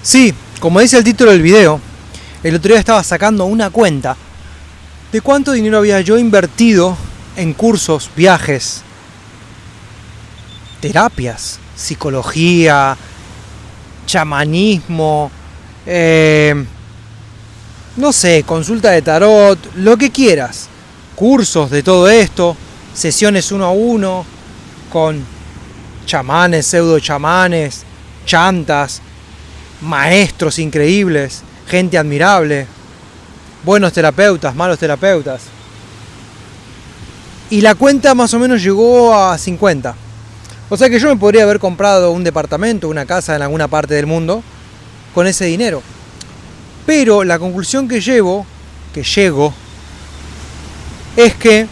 Sí, como dice el título del video, el otro día estaba sacando una cuenta de cuánto dinero había yo invertido en cursos, viajes, terapias, psicología, chamanismo, no sé, consulta de tarot, lo que quieras, cursos de todo esto, sesiones 1 a 1 con chamanes, pseudo chamanes, chantas, maestros increíbles, gente admirable, buenos terapeutas, malos terapeutas. Y la cuenta más o menos llegó a 50. O sea que yo me podría haber comprado un departamento, una casa en alguna parte del mundo con ese dinero. Pero la conclusión que llego, es que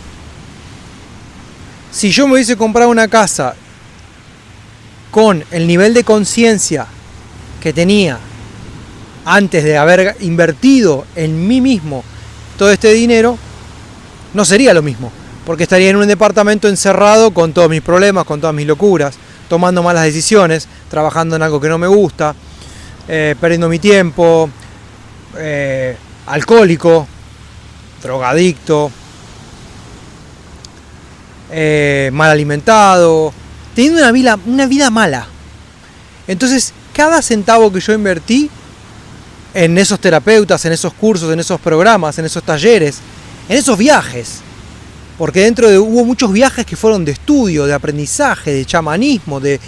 si yo me hubiese comprado una casa con el nivel de conciencia que tenía antes de haber invertido en mí mismo todo este dinero, no sería lo mismo, porque estaría en un departamento encerrado con todos mis problemas, con todas mis locuras, tomando malas decisiones, trabajando en algo que no me gusta, perdiendo mi tiempo, alcohólico, drogadicto, mal alimentado, teniendo una vida mala. Entonces, cada centavo que yo invertí en esos terapeutas, en esos cursos, en esos programas, en esos talleres, en esos viajes, porque hubo muchos viajes que fueron de estudio, de aprendizaje, de chamanismo, de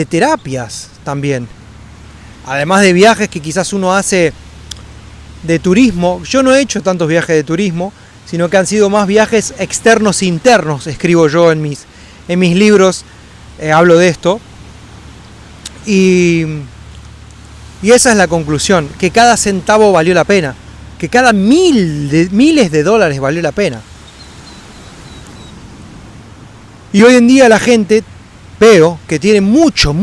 terapias también. Además de viajes que quizás uno hace de turismo. Yo no he hecho tantos viajes de turismo, sino que han sido más viajes externos e internos, escribo yo en mis libros, hablo de esto. Y esa es la conclusión, que cada centavo valió la pena, que cada miles de dólares valió la pena. Y hoy en día la gente, veo que tiene mucho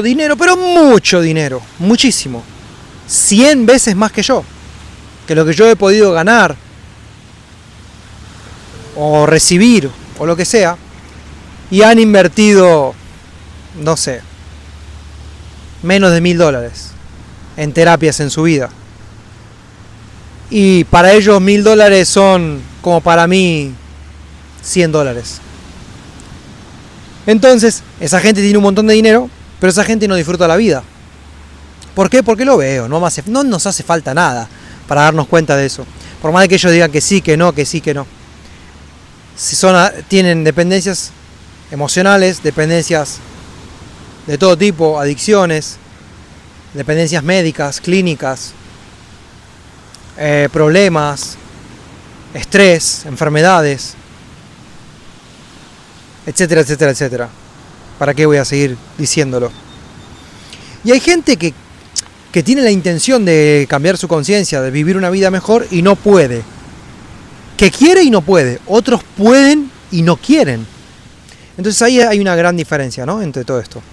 dinero, pero mucho dinero, muchísimo. 100 veces más que yo, que lo que yo he podido ganar, o recibir, o lo que sea, y han invertido, no sé, menos de $1.000 en terapias en su vida. Y para ellos $1.000 son como para mí $100. Entonces, esa gente tiene un montón de dinero, pero esa gente no disfruta la vida. ¿Por qué? Porque lo veo, no nos hace falta nada para darnos cuenta de eso. Por más de que ellos digan que sí, que no, que sí, que no. Si tienen dependencias emocionales, dependencias de todo tipo, adicciones, dependencias médicas, clínicas, problemas, estrés, enfermedades, etcétera, etcétera, etcétera. ¿Para qué voy a seguir diciéndolo? Y hay gente que tiene la intención de cambiar su conciencia, de vivir una vida mejor y no puede. Que quiere y no puede. Otros pueden y no quieren. Entonces ahí hay una gran diferencia, ¿no?, entre todo esto.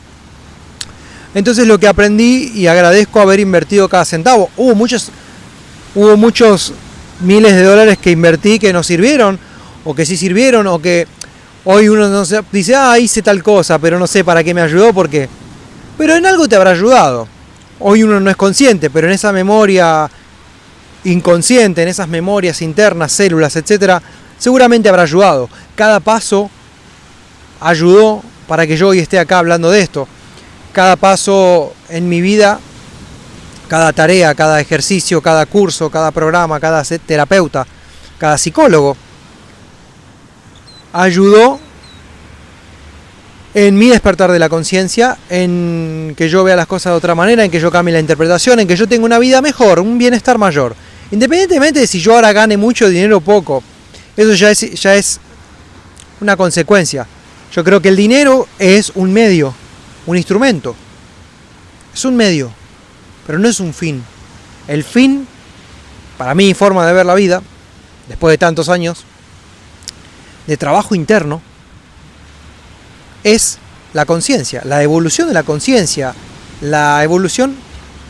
Entonces lo que aprendí, y agradezco haber invertido cada centavo. Hubo muchos miles de dólares que invertí que no sirvieron, o que sí sirvieron, o que hoy uno no sé, dice, hice tal cosa, pero no sé para qué me ayudó, porque... Pero en algo te habrá ayudado. Hoy uno no es consciente, pero en esa memoria inconsciente, en esas memorias internas, células, etcétera, seguramente habrá ayudado. Cada paso ayudó para que yo hoy esté acá hablando de esto. Cada paso en mi vida, cada tarea, cada ejercicio, cada curso, cada programa, cada terapeuta, cada psicólogo, ayudó en mi despertar de la conciencia, en que yo vea las cosas de otra manera, en que yo cambie la interpretación, en que yo tenga una vida mejor, un bienestar mayor. Independientemente de si yo ahora gane mucho dinero o poco, eso ya es una consecuencia. Yo creo que el dinero es un medio, un instrumento. Es un medio, pero no es un fin. El fin, para mi forma de ver la vida, después de tantos años de trabajo interno, es la conciencia, la evolución de la conciencia, la evolución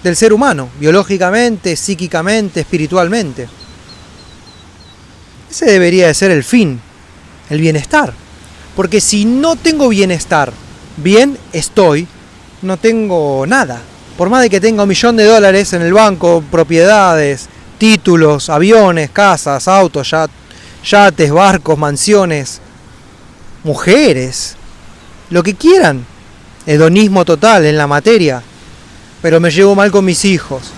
del ser humano, biológicamente, psíquicamente, espiritualmente. Ese debería de ser el fin, el bienestar. Porque si no tengo bienestar, bien estoy, no tengo nada. por más de que tenga $1.000.000 en el banco, propiedades, títulos, aviones, casas, autos, yates, barcos, mansiones, mujeres, lo que quieran, hedonismo total en la materia, pero me llevo mal con mis hijos,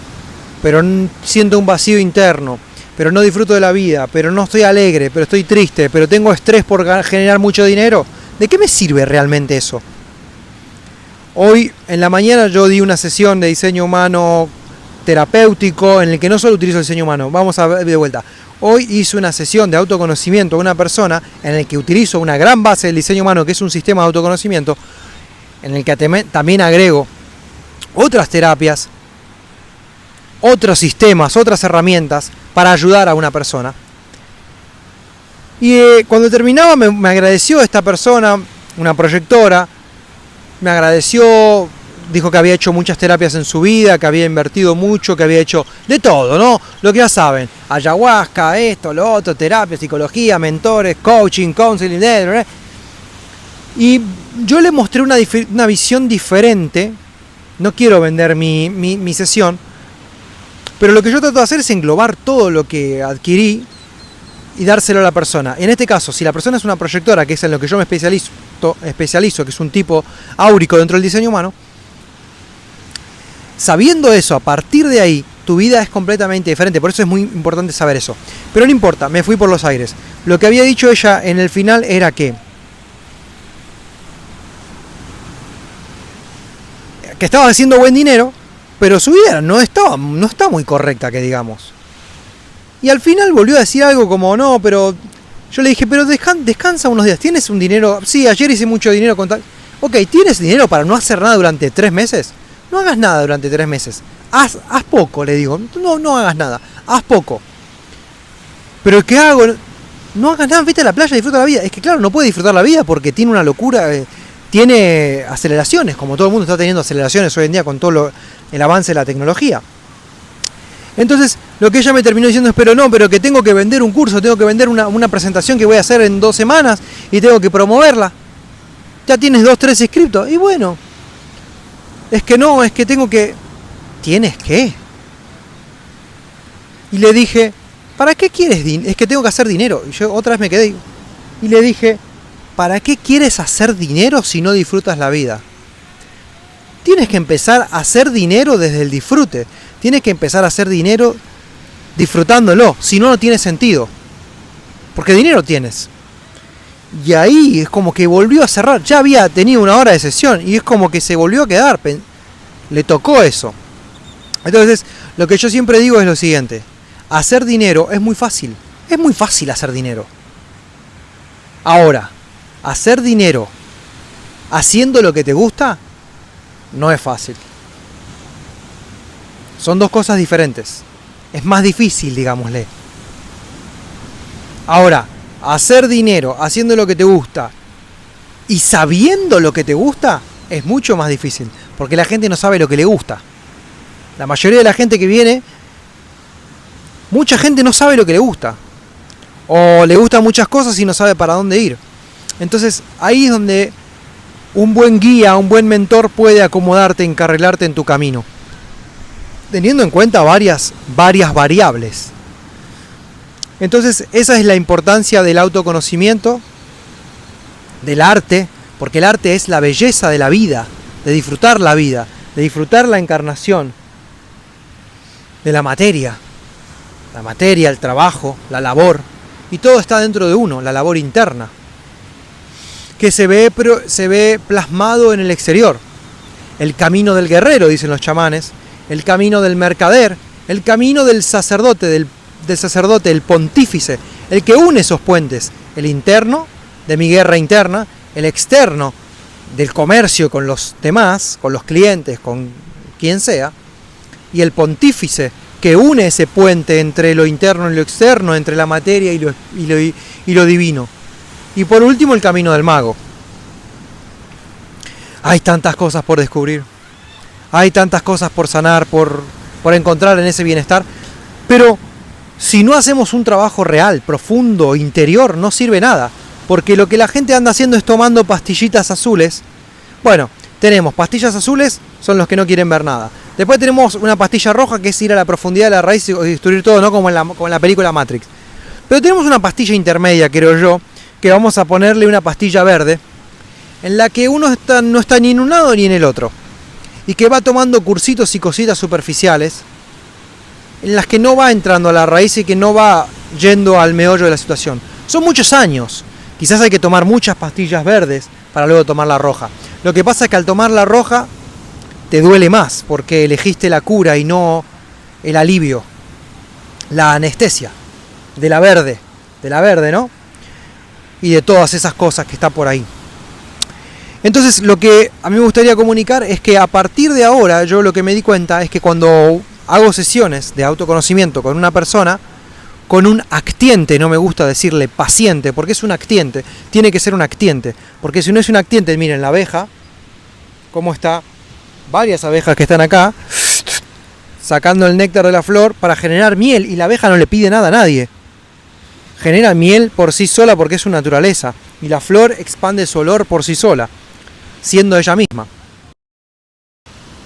pero siento un vacío interno, pero no disfruto de la vida, pero no estoy alegre, pero estoy triste, pero tengo estrés por generar mucho dinero, ¿de qué me sirve realmente eso? Hoy en la mañana yo di una sesión de diseño humano terapéutico en el que no solo utilizo el diseño humano, vamos a ver de vuelta. Hoy hice una sesión de autoconocimiento a una persona en el que utilizo una gran base del diseño humano, que es un sistema de autoconocimiento, en el que también agrego otras terapias, otros sistemas, otras herramientas para ayudar a una persona. Y cuando terminaba me agradeció esta persona, una proyectora, me agradeció, dijo que había hecho muchas terapias en su vida, que había invertido mucho, que había hecho de todo, ¿no? Lo que ya saben, ayahuasca, esto, lo otro, terapia, psicología, mentores, coaching, counseling, y yo le mostré una visión diferente. No quiero vender mi sesión, pero lo que yo trato de hacer es englobar todo lo que adquirí y dárselo a la persona. En este caso, si la persona es una proyectora, que es en lo que yo me especializo, que es un tipo áurico dentro del diseño humano, sabiendo eso, a partir de ahí, tu vida es completamente diferente. Por eso es muy importante saber eso. Pero no importa, me fui por los aires. Lo que había dicho ella en el final era que estaba haciendo buen dinero, pero su vida no está muy correcta, que digamos. Y al final volvió a decir algo como, no, pero yo le dije, pero descansa unos días, ¿tienes un dinero? Sí, ayer hice mucho dinero con tal. Ok, ¿tienes dinero para no hacer nada durante 3 meses? No hagas nada durante 3 meses. Haz poco, le digo. No hagas nada, haz poco. ¿Pero qué hago? No hagas nada, vete a la playa y disfruta la vida. Es que claro, no puede disfrutar la vida porque tiene una locura, tiene aceleraciones, como todo el mundo está teniendo aceleraciones hoy en día con todo el avance de la tecnología. Entonces, lo que ella me terminó diciendo es, pero que tengo que vender un curso, tengo que vender una presentación que voy a hacer en 2 semanas y tengo que promoverla. Ya tienes 2, 3 inscriptos. Y bueno, es que tengo que... ¿Tienes qué? Y le dije, ¿para qué quieres dinero? Es que tengo que hacer dinero. Y yo otra vez me quedé y le dije, ¿para qué quieres hacer dinero si no disfrutas la vida? Tienes que empezar a hacer dinero desde el disfrute. Tienes que empezar a hacer dinero disfrutándolo, si no, no tiene sentido. Porque dinero tienes. Y ahí es como que volvió a cerrar. Ya había tenido 1 hora de sesión y es como que se volvió a quedar. Le tocó eso. Entonces, lo que yo siempre digo es lo siguiente. Hacer dinero es muy fácil. Es muy fácil hacer dinero. Ahora, hacer dinero haciendo lo que te gusta no es fácil. Son 2 cosas diferentes. Es más difícil, digámosle. Ahora, hacer dinero haciendo lo que te gusta y sabiendo lo que te gusta es mucho más difícil, porque la gente no sabe lo que le gusta. La mayoría de la gente que viene, mucha gente no sabe lo que le gusta, o le gustan muchas cosas y no sabe para dónde ir. Entonces ahí es donde un buen guía, un buen mentor puede acomodarte, encarrilarte en tu camino, teniendo en cuenta varias variables. Entonces esa es la importancia del autoconocimiento, del arte, porque el arte es la belleza de la vida, de disfrutar la vida, de disfrutar la encarnación, de la materia, el trabajo, la labor, y todo está dentro de uno, la labor interna, que se ve plasmado en el exterior. El camino del guerrero, dicen los chamanes, el camino del mercader, el camino del sacerdote, el pontífice, el que une esos puentes, el interno, de mi guerra interna, el externo, del comercio con los demás, con los clientes, con quien sea, y el pontífice, que une ese puente entre lo interno y lo externo, entre la materia y lo divino. Y por último, el camino del mago. Hay tantas cosas por descubrir, hay tantas cosas por sanar, por encontrar en ese bienestar, pero si no hacemos un trabajo real, profundo, interior, no sirve nada, porque lo que la gente anda haciendo es tomando pastillitas azules. Bueno, tenemos pastillas azules, son los que no quieren ver nada. Después tenemos una pastilla roja, que es ir a la profundidad de la raíz y destruir todo, ¿no? Como en la película Matrix. Pero tenemos una pastilla intermedia, creo yo, que vamos a ponerle una pastilla verde, en la que uno no está ni en un lado ni en el otro. Y que va tomando cursitos y cositas superficiales, en las que no va entrando a la raíz y que no va yendo al meollo de la situación. Son muchos años. Quizás hay que tomar muchas pastillas verdes para luego tomar la roja. Lo que pasa es que al tomar la roja te duele más, porque elegiste la cura y no el alivio, la anestesia de la verde, ¿no? Y de todas esas cosas que está por ahí. Entonces, lo que a mí me gustaría comunicar es que a partir de ahora, yo lo que me di cuenta es que cuando hago sesiones de autoconocimiento con una persona, con un actiente, no me gusta decirle paciente, porque es un actiente, tiene que ser un actiente, porque si no es un actiente, miren la abeja, cómo está, varias abejas que están acá, sacando el néctar de la flor para generar miel, y la abeja no le pide nada a nadie, genera miel por sí sola porque es su naturaleza, y la flor expande su olor por sí sola, siendo ella misma.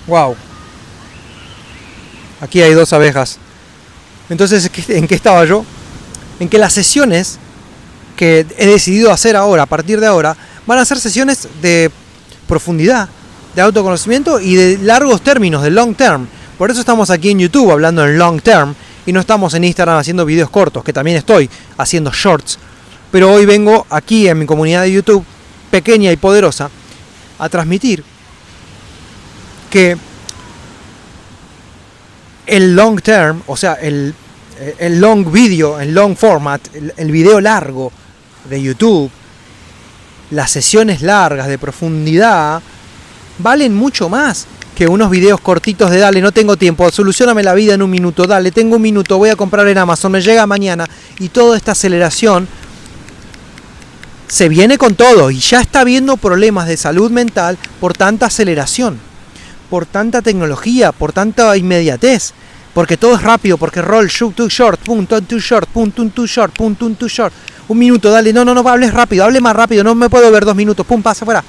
Wow. Aquí hay 2 abejas. Entonces, ¿en qué estaba yo? En que las sesiones que he decidido hacer ahora, a partir de ahora, van a ser sesiones de profundidad, de autoconocimiento y de largos términos, de long term. Por eso estamos aquí en YouTube hablando en long term y no estamos en Instagram haciendo videos cortos, que también estoy haciendo shorts. Pero hoy vengo aquí en mi comunidad de YouTube, pequeña y poderosa, a transmitir que el long term, o sea, el long video, el long format, el video largo de YouTube, las sesiones largas de profundidad, valen mucho más que unos videos cortitos de dale, no tengo tiempo, solucioname la vida en un minuto, dale, tengo un minuto, voy a comprar en Amazon, me llega mañana, y toda esta aceleración se viene con todo y ya está habiendo problemas de salud mental por tanta aceleración, por tanta tecnología, por tanta inmediatez, porque todo es rápido, porque roll, shoot, too short, pum, too short, pum, too short, pum, too short, un minuto, dale, no, hables rápido, hable más rápido, no me puedo ver 2 minutos, pum, pasa fuera.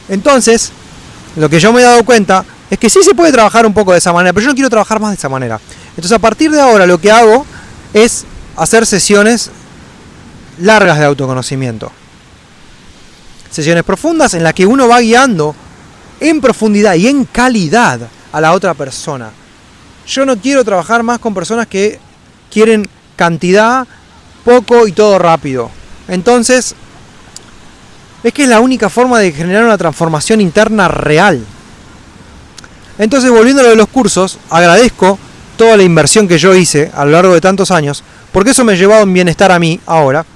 Entonces, lo que yo me he dado cuenta es que sí se puede trabajar un poco de esa manera, pero yo no quiero trabajar más de esa manera. Entonces, a partir de ahora lo que hago es hacer sesiones largas de autoconocimiento. Sesiones profundas en las que uno va guiando en profundidad y en calidad a la otra persona. Yo no quiero trabajar más con personas que quieren cantidad, poco y todo rápido. Entonces, es que es la única forma de generar una transformación interna real. Entonces, volviendo a lo de los cursos, agradezco toda la inversión que yo hice a lo largo de tantos años, porque eso me ha llevado un bienestar a mí ahora.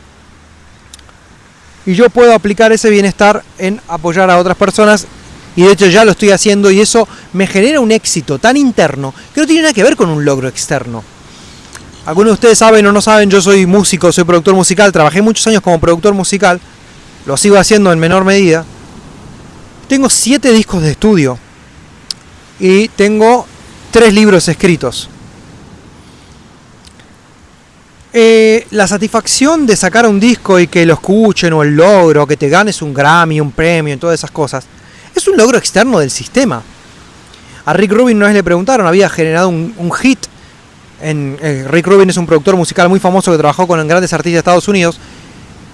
Y yo puedo aplicar ese bienestar en apoyar a otras personas, y de hecho ya lo estoy haciendo, y eso me genera un éxito tan interno que no tiene nada que ver con un logro externo. Algunos de ustedes saben o no saben, yo soy músico, soy productor musical, trabajé muchos años como productor musical, lo sigo haciendo en menor medida. Tengo 7 discos de estudio y tengo 3 libros escritos. La satisfacción de sacar un disco y que lo escuchen, o el logro, que te ganes un Grammy, un premio, y todas esas cosas, es un logro externo del sistema. A Rick Rubin una vez le preguntaron, había generado un hit. Rick Rubin es un productor musical muy famoso que trabajó con grandes artistas de Estados Unidos,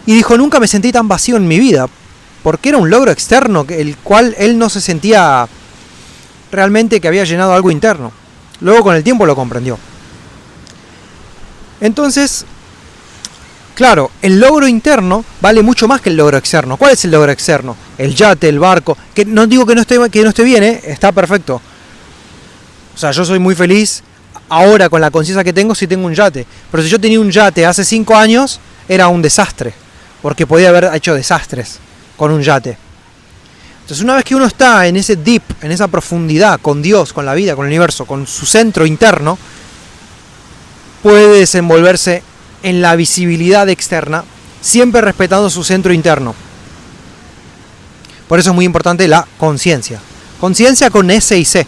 y dijo, nunca me sentí tan vacío en mi vida, porque era un logro externo, el cual él no se sentía realmente que había llenado algo interno. Luego con el tiempo lo comprendió. Entonces, claro, el logro interno vale mucho más que el logro externo. ¿Cuál es el logro externo? El yate, el barco, que no digo que no esté bien, está perfecto. O sea, yo soy muy feliz ahora con la conciencia que tengo si tengo un yate. Pero si yo tenía un yate hace 5 años, era un desastre, porque podía haber hecho desastres con un yate. Entonces, una vez que uno está en ese deep, en esa profundidad, con Dios, con la vida, con el universo, con su centro interno, puede desenvolverse en la visibilidad externa, siempre respetando su centro interno. Por eso es muy importante la conciencia. Conciencia con S y C.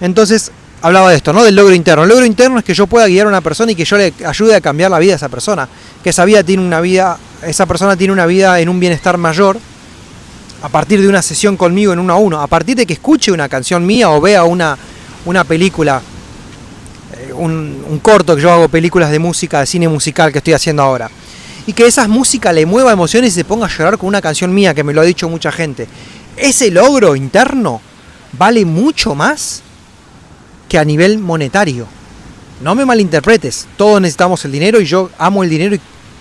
Entonces, hablaba de esto, ¿no? Del logro interno. El logro interno es que yo pueda guiar a una persona y que yo le ayude a cambiar la vida de esa persona. Que esa persona tiene una vida en un bienestar mayor a partir de una sesión conmigo en 1-a-1, a partir de que escuche una canción mía o vea una película, un corto, que yo hago películas de música, de cine musical que estoy haciendo ahora, y que esa música le mueva emociones y se ponga a llorar con una canción mía, que me lo ha dicho mucha gente. Ese logro interno vale mucho más que a nivel monetario. No me malinterpretes, todos necesitamos el dinero y yo amo el dinero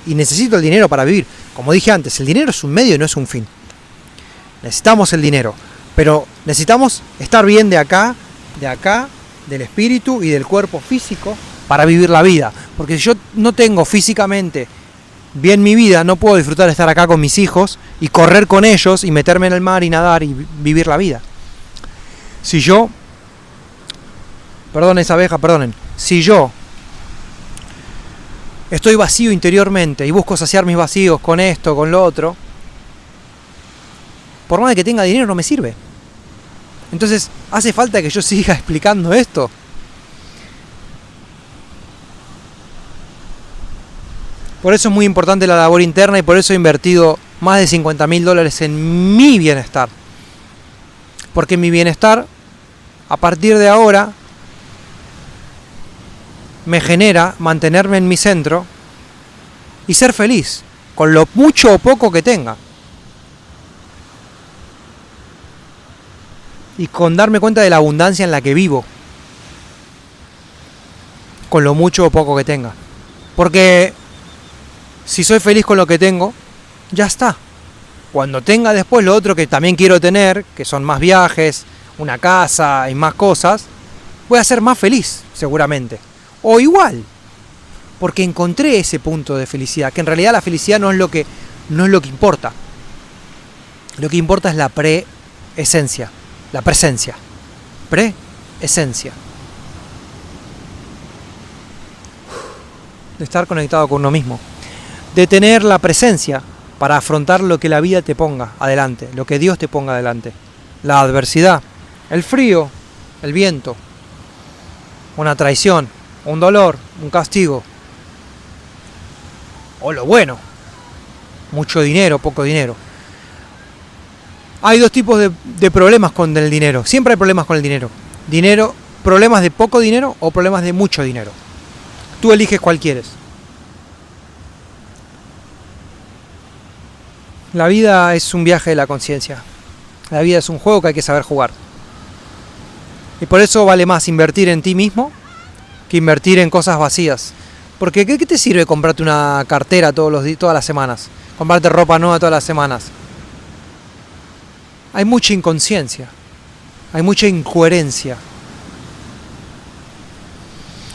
y necesito el dinero para vivir. Como dije antes, el dinero es un medio y no es un fin. Necesitamos el dinero, pero necesitamos estar bien de acá, del espíritu y del cuerpo físico para vivir la vida. Porque si yo no tengo físicamente bien mi vida, no puedo disfrutar de estar acá con mis hijos y correr con ellos y meterme en el mar y nadar y vivir la vida. Si yo, si yo estoy vacío interiormente y busco saciar mis vacíos con esto, con lo otro, por más de que tenga dinero no me sirve. Entonces, ¿hace falta que yo siga explicando esto? Por eso es muy importante la labor interna y por eso he invertido más de $50.000 en mi bienestar. Porque mi bienestar, a partir de ahora, me genera mantenerme en mi centro y ser feliz, con lo mucho o poco que tenga. Y con darme cuenta de la abundancia en la que vivo, con lo mucho o poco que tenga. Porque si soy feliz con lo que tengo, ya está. Cuando tenga después lo otro que también quiero tener, que son más viajes, una casa y más cosas, voy a ser más feliz, seguramente. O igual, porque encontré ese punto de felicidad, que en realidad la felicidad no es lo que importa. Lo que importa es la presencia. Presencia. De estar conectado con uno mismo. De tener la presencia para afrontar lo que la vida te ponga adelante, lo que Dios te ponga adelante. La adversidad, el frío, el viento, una traición, un dolor, un castigo. O lo bueno, mucho dinero, poco dinero. Hay dos tipos de problemas con el dinero. Siempre hay problemas con el dinero. Problemas de poco dinero o problemas de mucho dinero. Tú eliges cuál quieres. La vida es un viaje de la conciencia. La vida es un juego que hay que saber jugar. Y por eso vale más invertir en ti mismo que invertir en cosas vacías. Porque ¿qué te sirve comprarte una cartera todas las semanas? Comprarte ropa nueva todas las semanas. Hay mucha inconsciencia. Hay mucha incoherencia.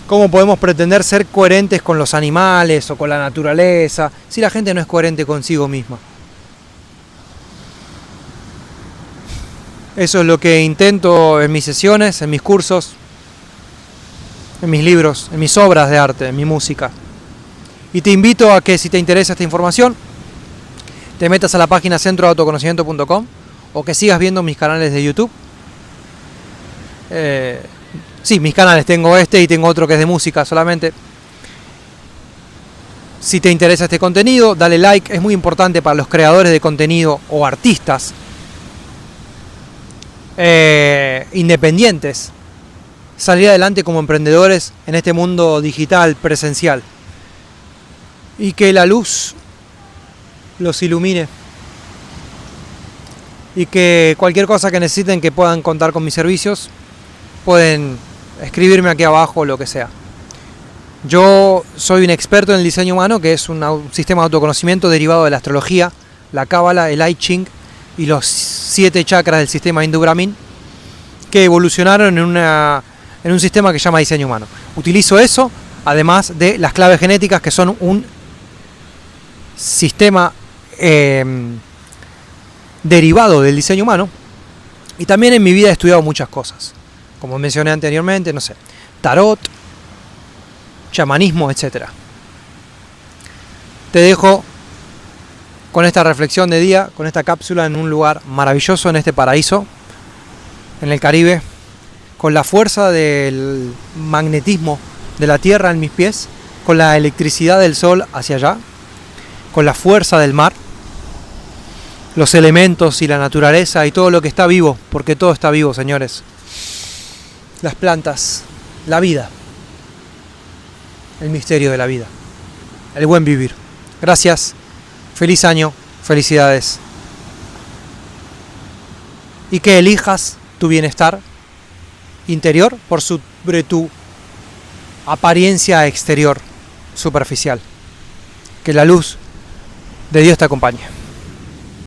¿Cómo podemos pretender ser coherentes con los animales o con la naturaleza si la gente no es coherente consigo misma? Eso es lo que intento en mis sesiones, en mis cursos, en mis libros, en mis obras de arte, en mi música. Y te invito a que, si te interesa esta información, te metas a la página centroautoconocimiento.com o que sigas viendo mis canales de YouTube. Sí, mis canales, tengo este y tengo otro que es de música solamente. Si te interesa este contenido, dale like, es muy importante para los creadores de contenido o artistas independientes salir adelante como emprendedores en este mundo digital, presencial, y que la luz los ilumine y que cualquier cosa que necesiten, que puedan contar con mis servicios, pueden escribirme aquí abajo o lo que sea. Yo soy un experto en el diseño humano, que es un sistema de autoconocimiento derivado de la astrología, la cábala, el I Ching y los 7 chakras del sistema Hindu-Brahmin, que evolucionaron en un sistema que se llama diseño humano. Utilizo eso, además de las claves genéticas, que son un sistema derivado del diseño humano. Y también en mi vida he estudiado muchas cosas, como mencioné anteriormente, tarot, chamanismo, etc. Te dejo con esta reflexión de día, con esta cápsula en un lugar maravilloso, en este paraíso, en el Caribe, con la fuerza del magnetismo de la tierra en mis pies, con la electricidad del sol hacia allá, con la fuerza del mar los elementos y la naturaleza y todo lo que está vivo, porque todo está vivo, señores. Las plantas, la vida, el misterio de la vida, el buen vivir. Gracias, feliz año, felicidades. Y que elijas tu bienestar interior por sobre tu apariencia exterior superficial. Que la luz de Dios te acompañe.